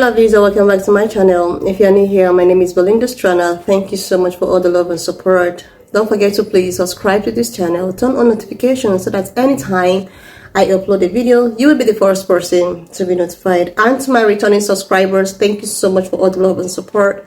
lovelies, and welcome back to my channel. If you're new here, my name is Belinda Strana. Thank you so much for all the love and support. Don't forget to please subscribe to this channel, turn on notifications so that anytime I upload a video, you will be the first person to be notified. And to my returning subscribers, thank you so much for all the love and support.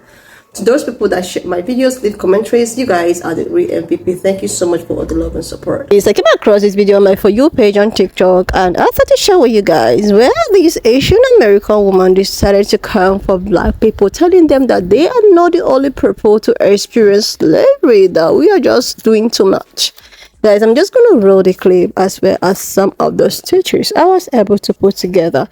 To those people that share my videos, leave commentaries, you guys are the real MVP. Thank you so much for all the love and support. I came across this video on my For You page on TikTok, and I thought to share with you guys where this Asian American woman decided to come for black people, telling them that they are not the only people to experience slavery, that we are just doing too much. Guys, I'm just going to roll the clip as well as some of those teachers I was able to put together,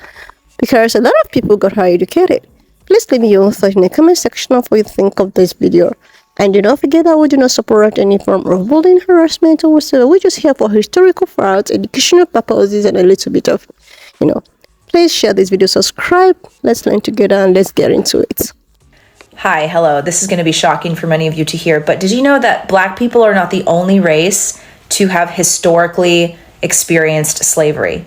because a lot of people got her educated. Please leave me your thoughts in the comment section of what you think of this video. And do not forget that we do not support any form of bullying, harassment, or whatsoever. We're just here for historical facts, educational purposes, and a little bit of, Please share this video, subscribe. Let's learn together and let's get into it. Hi, hello. This is going to be shocking for many of you to hear, but did you know that black people are not the only race to have historically experienced slavery?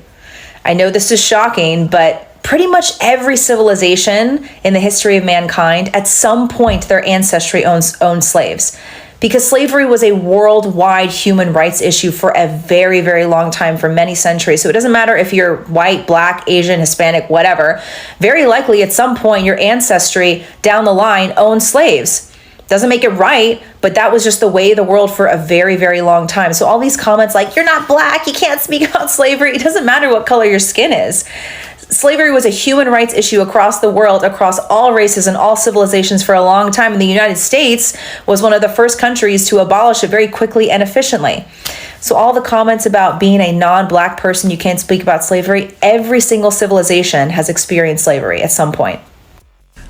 I know this is shocking, but pretty much every civilization in the history of mankind, at some point, their ancestry owned slaves. Because slavery was a worldwide human rights issue for a very, very long time, for many centuries. So it doesn't matter if you're white, black, Asian, Hispanic, whatever. Very likely at some point, your ancestry down the line owned slaves. Doesn't make it right, but that was just the way of the world for a very, very long time. So all these comments like, you're not black, you can't speak about slavery. It doesn't matter what color your skin is. Slavery was a human rights issue across the world, across all races and all civilizations for a long time. And the United States was one of the first countries to abolish it very quickly and efficiently. So all the comments about being a non-black person, you can't speak about slavery, every single civilization has experienced slavery at some point.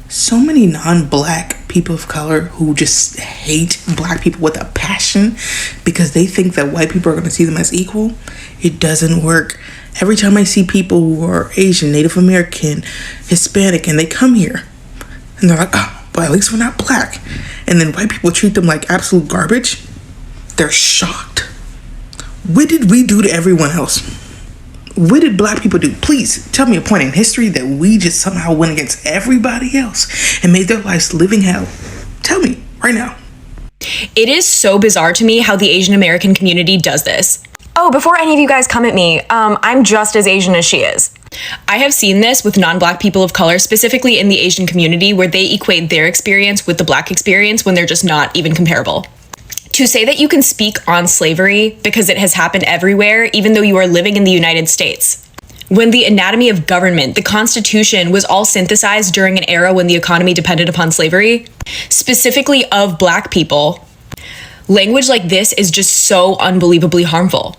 So many non-black people of color who just hate black people with a passion because they think that white people are going to see them as equal. It doesn't work. Every time I see people who are Asian, Native American, Hispanic, and they come here and they're like, oh, but at least we're not black. And then white people treat them like absolute garbage. They're shocked. What did we do to everyone else? What did black people do? Please tell me a point in history that we just somehow went against everybody else and made their lives living hell. Tell me right now. It is so bizarre to me how the Asian American community does this. Oh, before any of you guys come at me, I'm just as Asian as she is. I have seen this with non-black people of color, specifically in the Asian community, where they equate their experience with the black experience when they're just not even comparable. To say that you can speak on slavery because it has happened everywhere, even though you are living in the United States. When the anatomy of government, the Constitution, was all synthesized during an era when the economy depended upon slavery, specifically of black people, language like this is just so unbelievably harmful.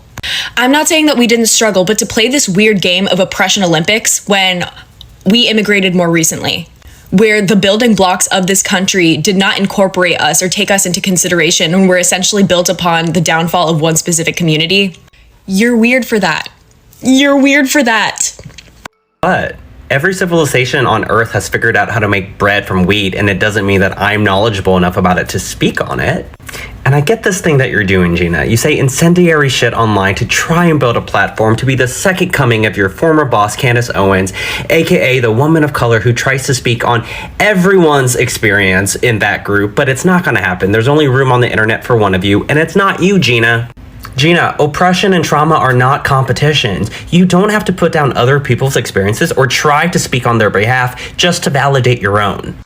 I'm not saying that we didn't struggle, but to play this weird game of oppression Olympics when we immigrated more recently, where the building blocks of this country did not incorporate us or take us into consideration and were essentially built upon the downfall of one specific community, you're weird for that. You're weird for that. But every civilization on Earth has figured out how to make bread from wheat, and it doesn't mean that I'm knowledgeable enough about it to speak on it. And I get this thing that you're doing, Gina. You say incendiary shit online to try and build a platform to be the second coming of your former boss, Candace Owens, aka the woman of color who tries to speak on everyone's experience in that group, but it's not gonna happen. There's only room on the internet for one of you, and it's not you, Gina. Gina, oppression and trauma are not competitions. You don't have to put down other people's experiences or try to speak on their behalf just to validate your own.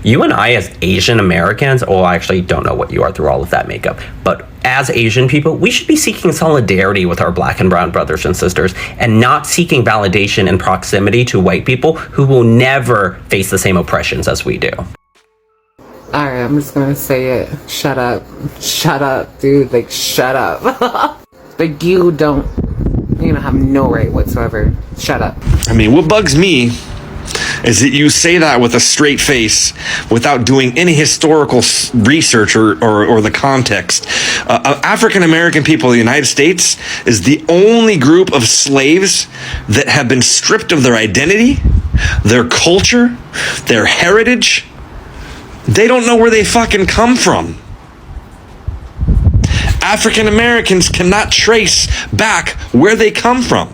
You and I as Asian Americans, I actually don't know what you are through all of that makeup, but as Asian people, we should be seeking solidarity with our black and brown brothers and sisters and not seeking validation and proximity to white people who will never face the same oppressions as we do. Alright, I'm just gonna say it. Shut up. Shut up, dude. Like, shut up. Like, you don't have no right whatsoever. Shut up. I mean, what bugs me is that you say that with a straight face without doing any historical research or the context. African American people in the United States is the only group of slaves that have been stripped of their identity, their culture, their heritage. They don't know where they fucking come from. African Americans cannot trace back where they come from.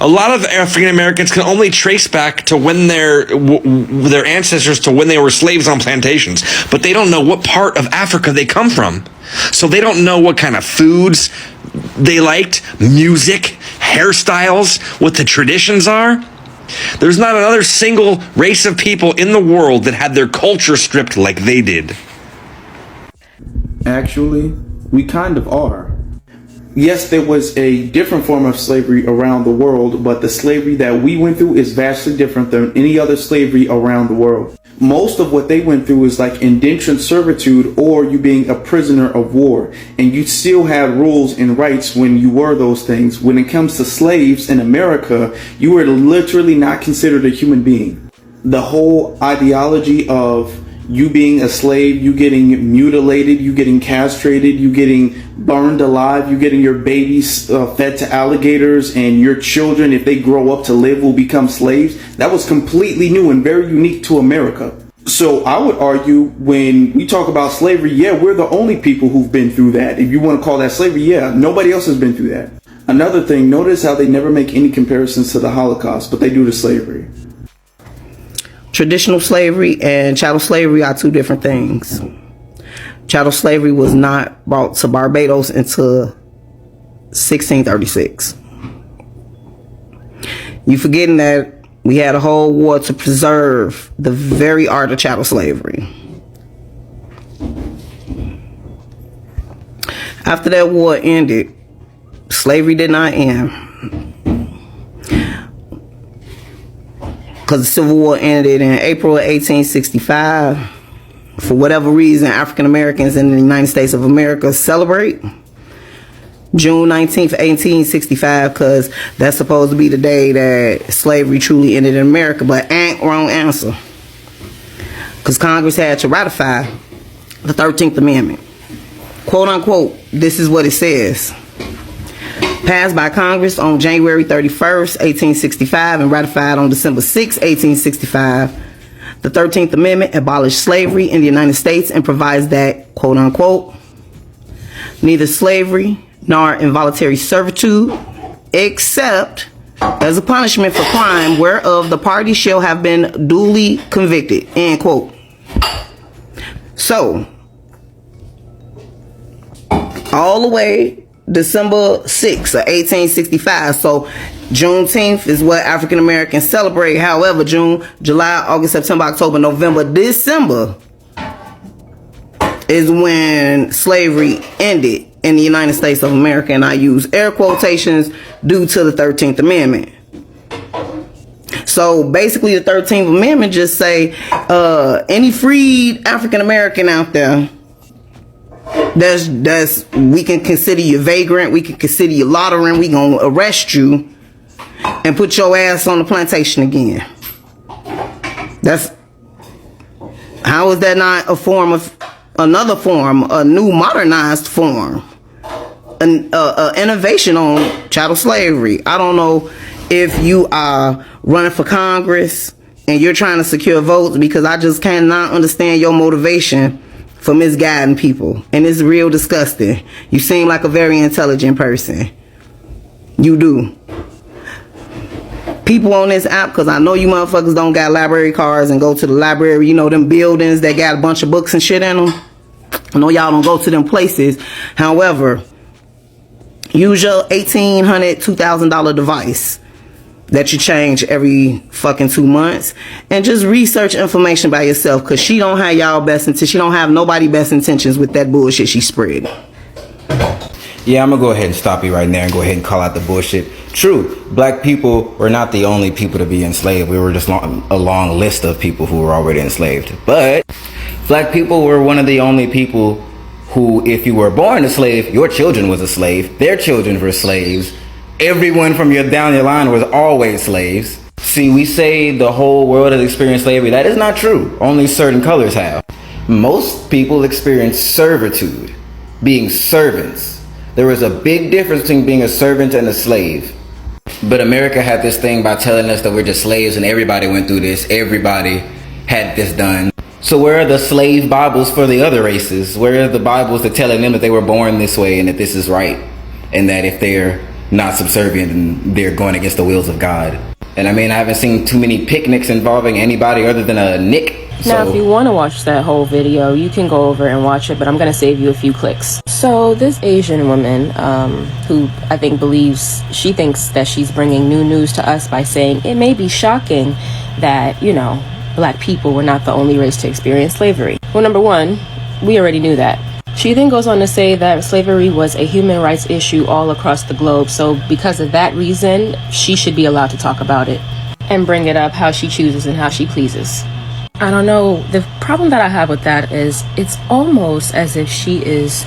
A lot of African Americans can only trace back to when their ancestors to when they were slaves on plantations, but they don't know what part of Africa they come from. So they don't know what kind of foods they liked, music, hairstyles, what the traditions are. There's not another single race of people in the world that had their culture stripped like they did. Actually, we kind of are. Yes, there was a different form of slavery around the world, but the slavery that we went through is vastly different than any other slavery around the world. Most of what they went through is like indentured servitude, or you being a prisoner of war, and you still had rules and rights when you were those things. When it comes to slaves in America, you were literally not considered a human being. The whole ideology of you being a slave, you getting mutilated, you getting castrated, you getting burned alive, you getting your babies fed to alligators, and your children, if they grow up to live, will become slaves. That was completely new and very unique to America. So I would argue when we talk about slavery, yeah, we're the only people who've been through that. If you want to call that slavery, yeah, nobody else has been through that. Another thing, notice how they never make any comparisons to the Holocaust, but they do to slavery. Traditional slavery and chattel slavery are two different things. Chattel slavery was not brought to Barbados until 1636. You forgetting that we had a whole war to preserve the very art of chattel slavery. After that war ended, slavery did not end. Because the Civil War ended in April of 1865. For whatever reason, African Americans in the United States of America celebrate June 19th, 1865, because that's supposed to be the day that slavery truly ended in America. But ain't wrong answer. Because Congress had to ratify the 13th Amendment. Quote unquote, this is what it says. Passed by Congress on January 31st, 1865, and ratified on December 6, 1865, the 13th Amendment abolished slavery in the United States and provides that, quote unquote, neither slavery nor involuntary servitude, except as a punishment for crime whereof the party shall have been duly convicted, end quote. So, all the way December 6th of 1865. So Juneteenth is what African Americans celebrate. However, June, July, August, September, October, November, December is when slavery ended in the United States of America. And I use air quotations due to the 13th Amendment. So basically the 13th Amendment just say any freed African American out there, that's we can consider you vagrant, we can consider you loitering, we gonna arrest you and put your ass on the plantation again. That's how is that not a form of another form, a new modernized form, an innovation on chattel slavery? I don't know if you are running for Congress and you're trying to secure votes, because I just cannot understand your motivation for misguiding people, and it's real disgusting. You seem like a very intelligent person. You do. People on this app, because I know you motherfuckers don't got library cards and go to the library, you know, them buildings that got a bunch of books and shit in them. I know y'all don't go to them places. However, use your $1,800, $2,000 device that you change every fucking 2 months, and just research information by yourself, because she don't have y'all best intentions. She don't have nobody best intentions with that bullshit she spread. Yeah, I'm gonna go ahead and stop you right there and go ahead and call out the bullshit. True, black people were not the only people to be enslaved. We were just a long list of people who were already enslaved. But black people were one of the only people who, if you were born a slave, your children was a slave, their children were slaves. Everyone from down your line was always slaves. See, we say the whole world has experienced slavery. That is not true. Only certain colors have. Most people experience servitude, being servants. There is a big difference between being a servant and a slave. But America had this thing by telling us that we're just slaves and everybody went through this. Everybody had this done. So where are the slave Bibles for the other races? Where are the Bibles that telling them that they were born this way and that this is right? And that if they're not subservient and they're going against the wills of God. And I mean, I haven't seen too many picnics involving anybody other than a Nick. Now, if you want to watch that whole video, you can go over and watch it, but I'm going to save you a few clicks. So this Asian woman, who I think she thinks that she's bringing new news to us by saying it may be shocking that, black people were not the only race to experience slavery. Well, number one, we already knew that. She then goes on to say that slavery was a human rights issue all across the globe. So because of that reason, she should be allowed to talk about it and bring it up how she chooses and how she pleases. I don't know. The problem that I have with that is it's almost as if she is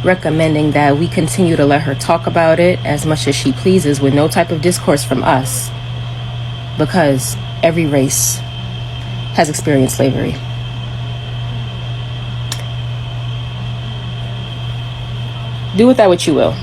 recommending that we continue to let her talk about it as much as she pleases with no type of discourse from us, because every race has experienced slavery. Do with that what you will.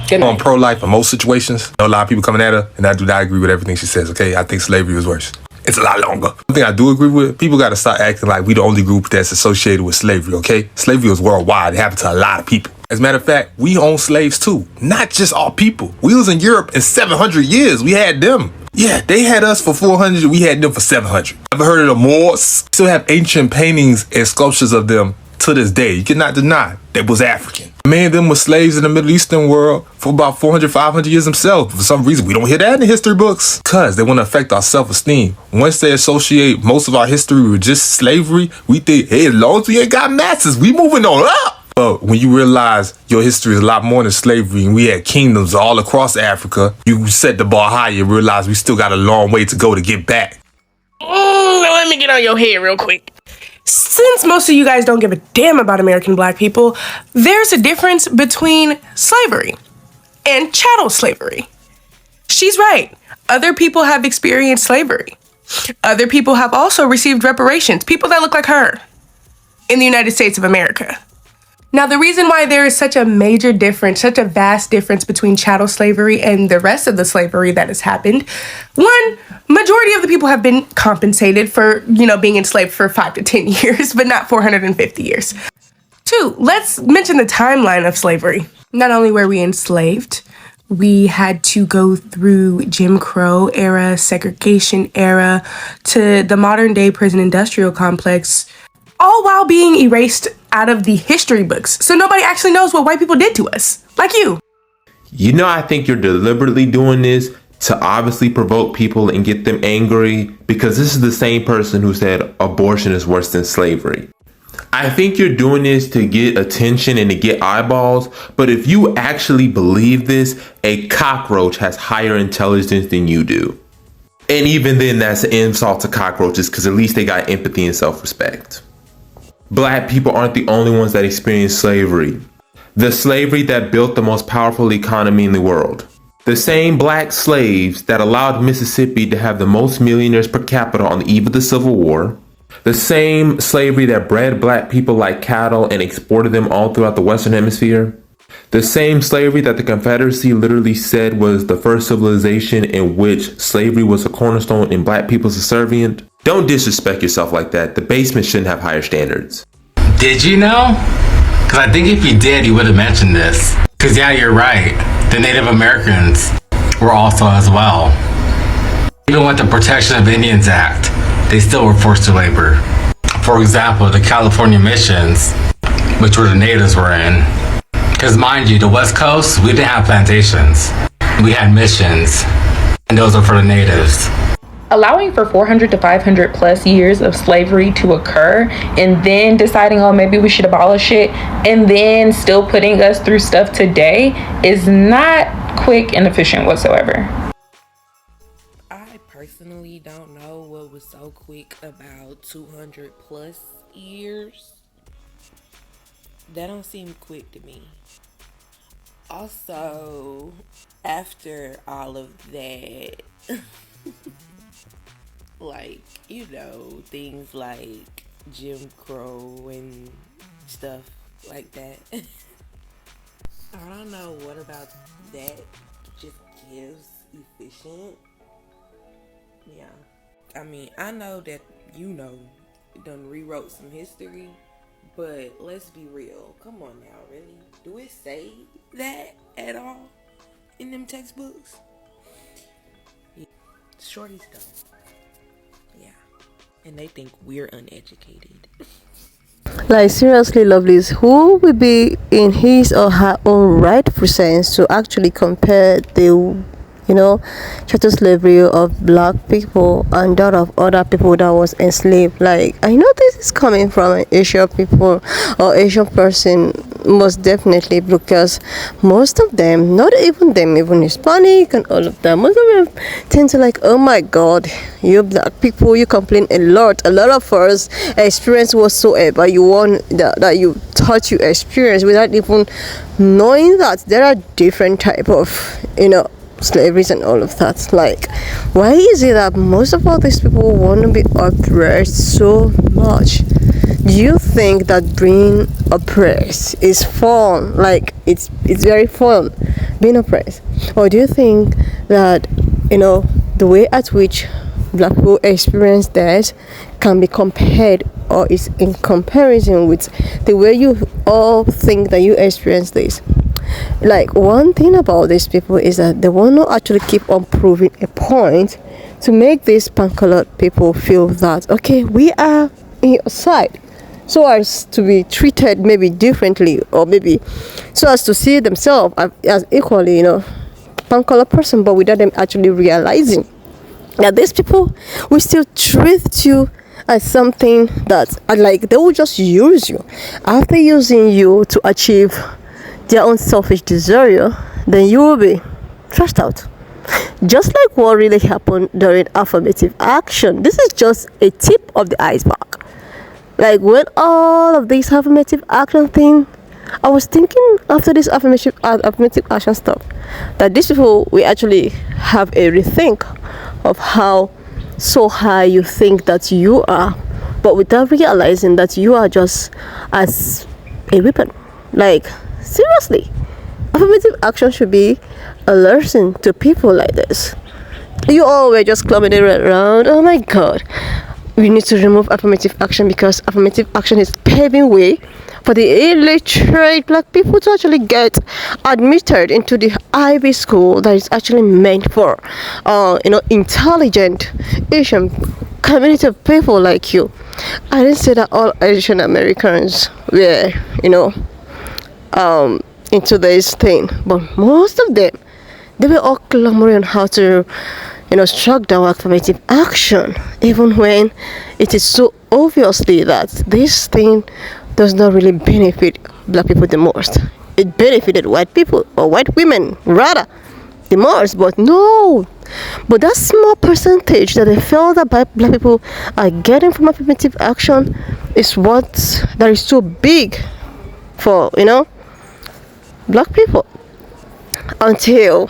Good night. I'm pro-life in most situations. A lot of people coming at her, and I do not agree with everything she says, okay? I think slavery was worse. It's a lot longer. One thing I do agree with, people got to start acting like we the only group that's associated with slavery, okay? Slavery was worldwide. It happened to a lot of people. As a matter of fact, we own slaves too. Not just our people. We was in Europe in 700 years. We had them. Yeah, they had us for 400. We had them for 700. Ever heard of the Moors? Still have ancient paintings and sculptures of them to this day. You cannot deny they was African. Many of them were slaves in the Middle Eastern world for about 400, 500 years themselves. For some reason, we don't hear that in the history books because they want to affect our self-esteem. Once they associate most of our history with just slavery, we think, hey, as long as we ain't got masses, we moving on up. But when you realize your history is a lot more than slavery and we had kingdoms all across Africa, you set the bar higher and realize we still got a long way to go to get back. Let me get on your head real quick. Since most of you guys don't give a damn about American black people, there's a difference between slavery and chattel slavery. She's right. Other people have experienced slavery. Other people have also received reparations. People that look like her in the United States of America. Now, the reason why there is such a major difference, such a vast difference between chattel slavery and the rest of the slavery that has happened, one, majority of the people have been compensated for, being enslaved for 5 to 10 years, but not 450 years. Two, let's mention the timeline of slavery. Not only were we enslaved, we had to go through Jim Crow era, segregation era, to the modern day prison industrial complex, all while being erased out of the history books. So nobody actually knows what white people did to us, like you. I think you're deliberately doing this to obviously provoke people and get them angry, because this is the same person who said abortion is worse than slavery. I think you're doing this to get attention and to get eyeballs, but if you actually believe this, a cockroach has higher intelligence than you do. And even then, that's an insult to cockroaches, because at least they got empathy and self-respect. Black people aren't the only ones that experienced slavery. The slavery that built the most powerful economy in the world. The same black slaves that allowed Mississippi to have the most millionaires per capita on the eve of the Civil War. The same slavery that bred black people like cattle and exported them all throughout the Western Hemisphere. The same slavery that the Confederacy literally said was the first civilization in which slavery was a cornerstone and black people subservient. Don't disrespect yourself like that. The basement shouldn't have higher standards. Did you know? Because I think if you did, you would have mentioned this. Because yeah, you're right. The Native Americans were also as well. Even with the Protection of Indians Act, they still were forced to labor. For example, the California missions, which were the natives were in. Because mind you, the West Coast, we didn't have plantations. We had missions, and those were for the natives. Allowing for 400 to 500 plus years of slavery to occur and then deciding, oh, maybe we should abolish it, and then still putting us through stuff today is not quick and efficient whatsoever. I personally don't know what was so quick about 200 plus years. That don't seem quick to me. Also, after all of that, like, things like Jim Crow and stuff like that. I don't know what about that just gives efficient. Yeah. I mean, I know that done rewrote some history, but let's be real. Come on now, really? Do it say that at all? in them textbooks. Yeah. Shorties don't. Yeah. And they think we're uneducated. Like seriously, lovelies, who will be in his or her own rightful sense to actually compare the chattel slavery of black people and that of other people that was enslaved? Like, I know this is coming from an Asian people or Asian person, most definitely, because most of them, not even them, even Hispanic and all of them, most of them tend to like, oh my god, you black people, you complain a lot of us experience whatsoever you want that you thought you experienced without even knowing that there are different type of slaveries and all of that. Like, why is it that most of all these people want to be oppressed so much? Do you think that being oppressed is fun? Like, it's very fun being oppressed? Or do you think that the way at which black people experience that can be compared or is in comparison with the way you all think that you experience this? Like, one thing about these people is that they want to actually keep on proving a point to make these pan-colored people feel that, okay, we are in your side, so as to be treated maybe differently, or maybe so as to see themselves as equally, pan-colored person, but without them actually realizing that these people will still treat you as something that, like, they will just use you. After using you to achieve their own selfish desire, then you will be trashed out. Just like what really happened during affirmative action. This is just a tip of the iceberg. Like, when all of this affirmative action thing, I was thinking after this affirmative action stuff that these people will actually have a rethink of how so high you think that you are, but without realizing that you are just as a weapon. Like, seriously, affirmative action should be a lesson to people like this. You all were just clubbing it around. Oh my god, we need to remove affirmative action because affirmative action is paving way for the illiterate black people to actually get admitted into the Ivy school that is actually meant for intelligent Asian community of people like you. I didn't say that all Asian Americans were into this thing, but most of them, they were all clamoring on how to struck down affirmative action, even when it is so obviously that this thing does not really benefit black people the most. It benefited white people, or white women rather, the most. But no, but that small percentage that they feel that black people are getting from affirmative action is what that is so big for black people, until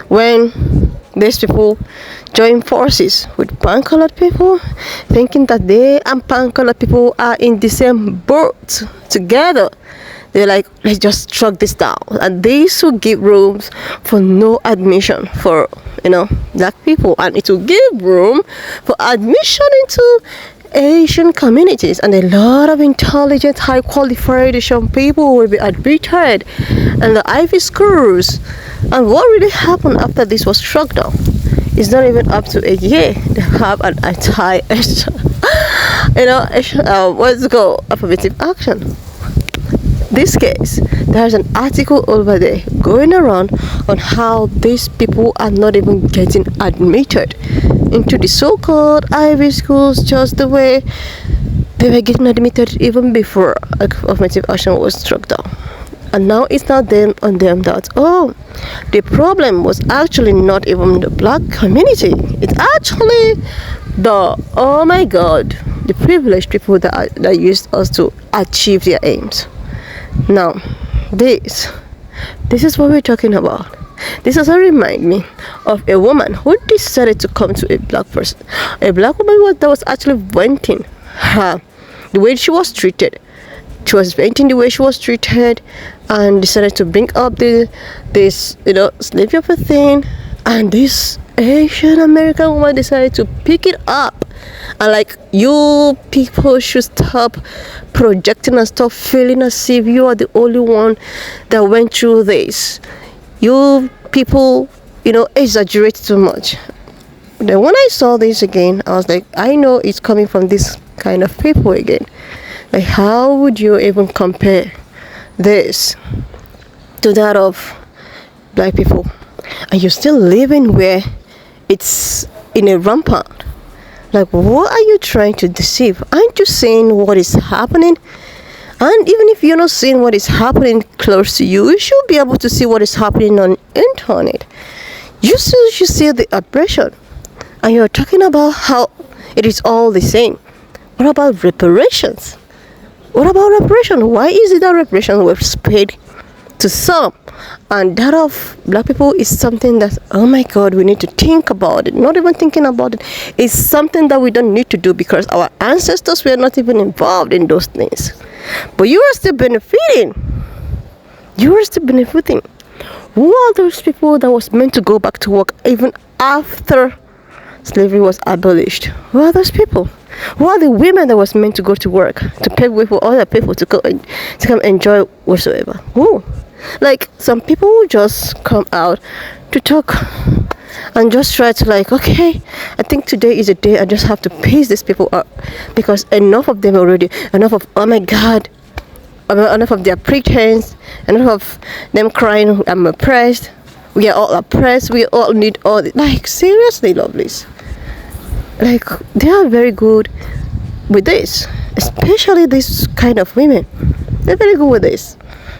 when these people join forces with pan-colored people, thinking that they and pan-colored people are in the same boat together. They're like, let's just struck this down, and this will give rooms for no admission for black people, and it will give room for admission into Asian communities, and a lot of intelligent, high qualified Asian people will be admitted in the Ivy schools. And what really happened after this was struck down? It's not even up to a year. They have an entire what's it called, affirmative action. This case, there's an article over there going around on how these people are not even getting admitted into the so-called Ivy schools just the way they were getting admitted even before affirmative action was struck down. And now it's not them on them that, oh, the problem was actually not even the black community. It's actually oh my god, the privileged people that used us to achieve their aims. Now, this is what we're talking about. This also reminds me of a woman who decided to come to a black person. A black woman that was actually venting the way she was treated. She was venting the way she was treated, and decided to bring up this slavery of a thing. And this Asian American woman decided to pick it up. And like, you people should stop projecting and stop feeling as if you are the only one that went through this. You people, exaggerate too much. Then when I saw this again, I was like, I know it's coming from this kind of people again. Like, how would you even compare this to that of black people? And you're still living where it's in a rampant. Like, what are you trying to deceive? Aren't you seeing what is happening? And even if you're not seeing what is happening close to you, you should be able to see what is happening on internet. You still should see the oppression. And you're talking about how it is all the same. What about reparations? What about reparation? Why is it that reparation was paid to some, and that of black people is something that, oh my God, we need to think about it? Not even thinking about it. It's something that we don't need to do because our ancestors were not even involved in those things. But you are still benefiting. You are still benefiting. Who are those people that was meant to go back to work even after slavery was abolished? Who are those people? Who are the women that was meant to go to work, to pave way for other people to come enjoy whatsoever? Who? Like, some people will just come out to talk and just try to, like, okay, I think today is a day I just have to piss these people up because enough of them already, enough of, oh my God, enough of their pretense, enough of them crying, I'm oppressed, we are all oppressed, we all need all this. Like, seriously, lovelies. Like, they are very good with this, especially this kind of women. They're very good with this.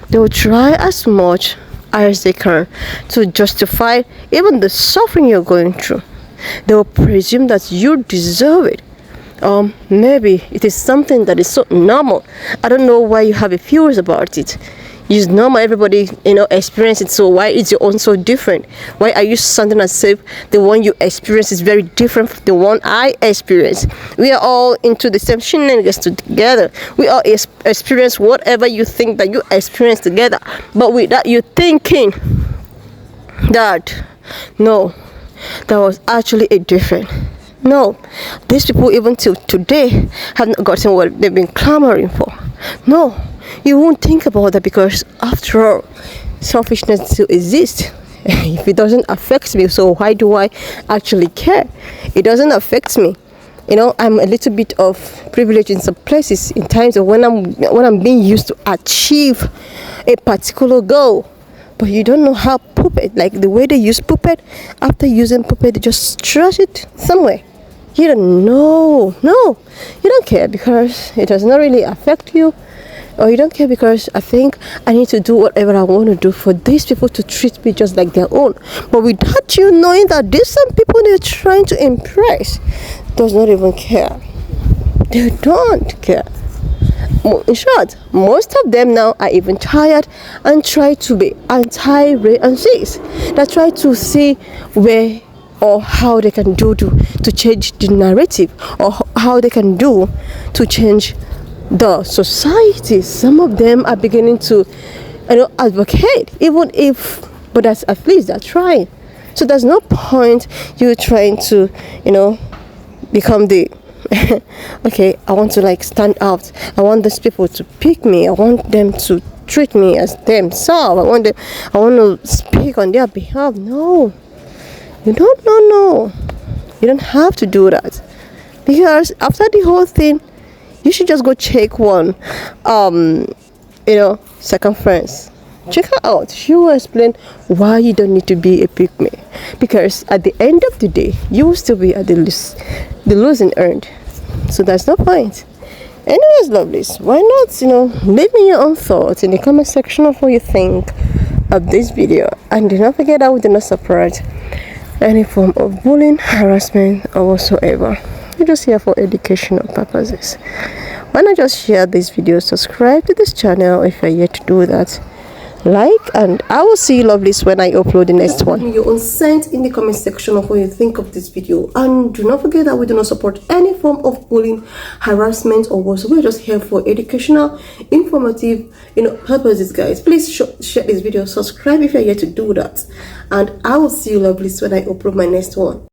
They will try as much as they can to justify even the suffering you're going through. They will presume that you deserve it. Maybe it is something that is so normal. I don't know why you have a fears about it. It's normal, everybody, experience it, so why is your own so different? Why are you sounding as if the one you experience is very different from the one I experience? We are all into the same shenanigans together. We all experience whatever you think that you experience together, but with that you're thinking that, no, that was actually a different. No, these people even till today have not gotten what they've been clamoring for. No, you won't think about that because after all, selfishness still exists. If it doesn't affect me, so why do I actually care? It doesn't affect me. I'm a little bit of privilege in some places in times of when I'm being used to achieve a particular goal. But you don't know how puppet, like the way they use puppet, after using puppet, they just trash it somewhere. You don't know. No, you don't care because it does not really affect you. Or you don't care because I think I need to do whatever I want to do for these people to treat me just like their own. But without you knowing that these some people they're trying to impress does not even care. They don't care. In short, most of them now are even tired and try to be anti-rape and cis. They try to see where or how they can do to change the narrative, or how they can do to change the society. Some of them are beginning to advocate, even if, but that's at least they're trying. So there's no point you trying to become the okay, I want to stand out, I want these people to pick me, I want them to treat me as themselves, I want to speak on their behalf. No, you don't know. You don't have to do that, because after the whole thing, you should just go check one circumference. Check her out. She will explain why you don't need to be a pick-me, because at the end of the day you will still be at the losing end. So that's no point. Anyways, lovelies, why not leave me your own thoughts in the comment section of what you think of this video, and do not forget that we do not support any form of bullying, harassment, or whatsoever. We're just here for educational purposes. Why not just share this video, subscribe to this channel if you're yet to do that, and I will see you lovelies when I upload the next one. Your own sense in the comment section of what you think of this video, and do not forget that we do not support any form of bullying, harassment, or whatsoever. We're just here for educational, informative purposes, guys. Please share this video, subscribe if you're yet to do that, and I will see you lovelies when I upload my next one.